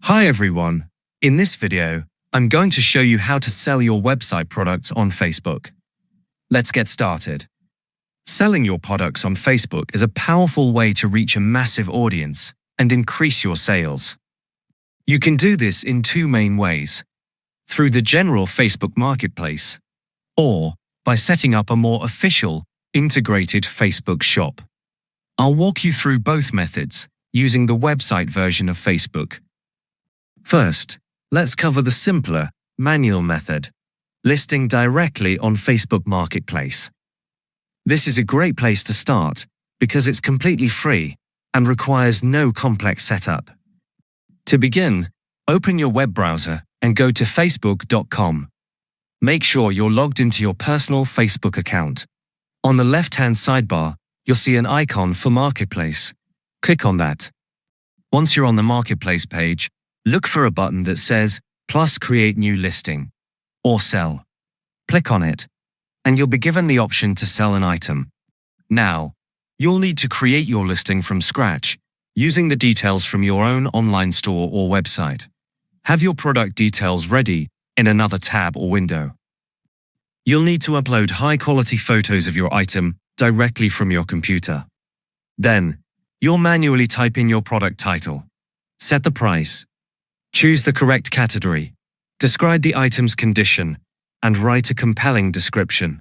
Hi everyone. In this video, I'm going to show you how to sell your website products on Facebook. Let's get started. Selling your products on Facebook is a powerful way to reach a massive audience and increase your sales. You can do this in two main ways: through the general Facebook marketplace, or by setting up a more official, integrated Facebook shop. I'll walk you through both methods using the website version of Facebook. First, let's cover the simpler, manual method, listing directly on Facebook Marketplace. This is a great place to start because it's completely free and requires no complex setup. To begin, open your web browser and go to facebook.com. Make sure you're logged into your personal Facebook account. On the left-hand sidebar, you'll see an icon for Marketplace. Click on that. Once you're on the Marketplace page, look for a button that says plus create new listing or sell. Click on it, and you'll be given the option to sell an item. Now, you'll need to create your listing from scratch using the details from your own online store or website. Have your product details ready in another tab or window. You'll need to upload high-quality photos of your item directly from your computer. Then, you'll manually type in your product title, set the price, choose the correct category, describe the item's condition, and write a compelling description.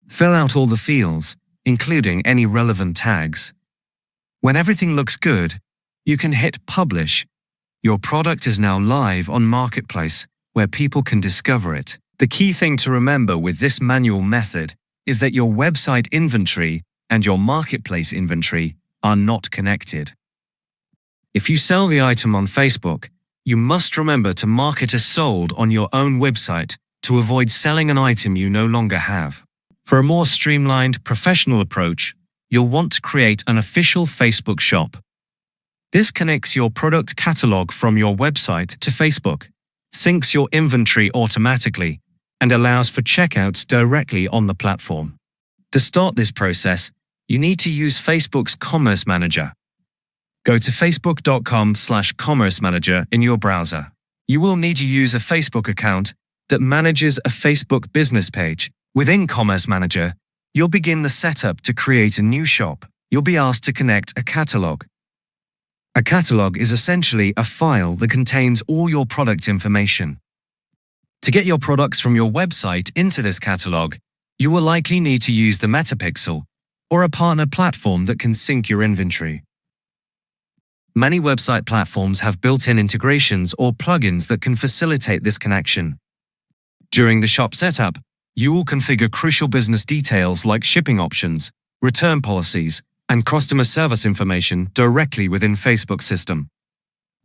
Fill out all the fields, including any relevant tags. When everything looks good, you can hit Publish. Your product is now live on Marketplace, where people can discover it. The key thing to remember with this manual method is that your website inventory and your marketplace inventory are not connected. If you sell the item on Facebook, you must remember to mark it as sold on your own website to avoid selling an item you no longer have. For a more streamlined, professional approach, you'll want to create an official Facebook shop. This connects your product catalog from your website to Facebook, syncs your inventory automatically, and allows for checkouts directly on the platform. To start this process, you need to use Facebook's Commerce Manager. Go to facebook.com/commerce manager in your browser. You will need to use a Facebook account that manages a Facebook business page. Within Commerce Manager, you'll begin the setup to create a new shop. You'll be asked to connect a catalog. A catalog is essentially a file that contains all your product information. To get your products from your website into this catalog, you will likely need to use the Metapixel or a partner platform that can sync your inventory. Many website platforms have built-in integrations or plugins that can facilitate this connection. During the shop setup, you will configure crucial business details like shipping options, return policies, and customer service information directly within Facebook's system.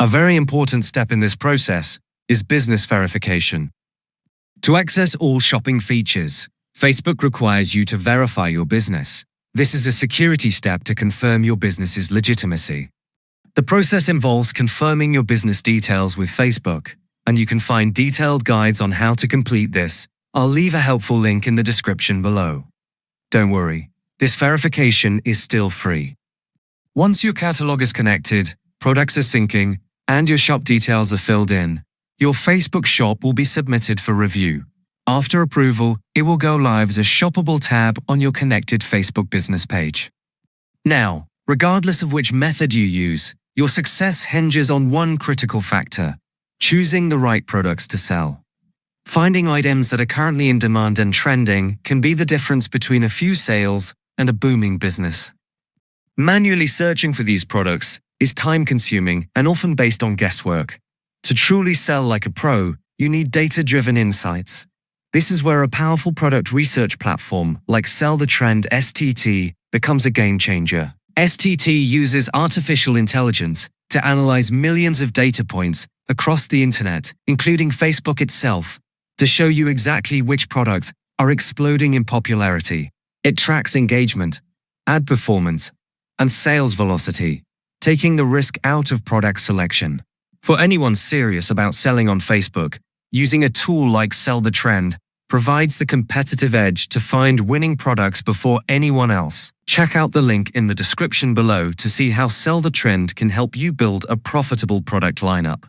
A very important step in this process is business verification. To access all shopping features, Facebook requires you to verify your business. This is a security step to confirm your business's legitimacy. The process involves confirming your business details with Facebook, and you can find detailed guides on how to complete this. I'll leave a helpful link in the description below. Don't worry, this verification is still free. Once your catalog is connected, products are syncing, and your shop details are filled in, your Facebook shop will be submitted for review. After approval, it will go live as a shoppable tab on your connected Facebook business page. Now, regardless of which method you use, your success hinges on one critical factor: choosing the right products to sell. Finding items that are currently in demand and trending can be the difference between a few sales and a booming business. Manually searching for these products is time-consuming and often based on guesswork. To truly sell like a pro, you need data-driven insights. This is where a powerful product research platform like Sell the Trend STT becomes a game-changer. STT uses artificial intelligence to analyze millions of data points across the internet, including Facebook itself, to show you exactly which products are exploding in popularity. It tracks engagement, ad performance, and sales velocity, taking the risk out of product selection. For anyone serious about selling on Facebook, using a tool like Sell the Trend provides the competitive edge to find winning products before anyone else. Check out the link in the description below to see how Sell the Trend can help you build a profitable product lineup.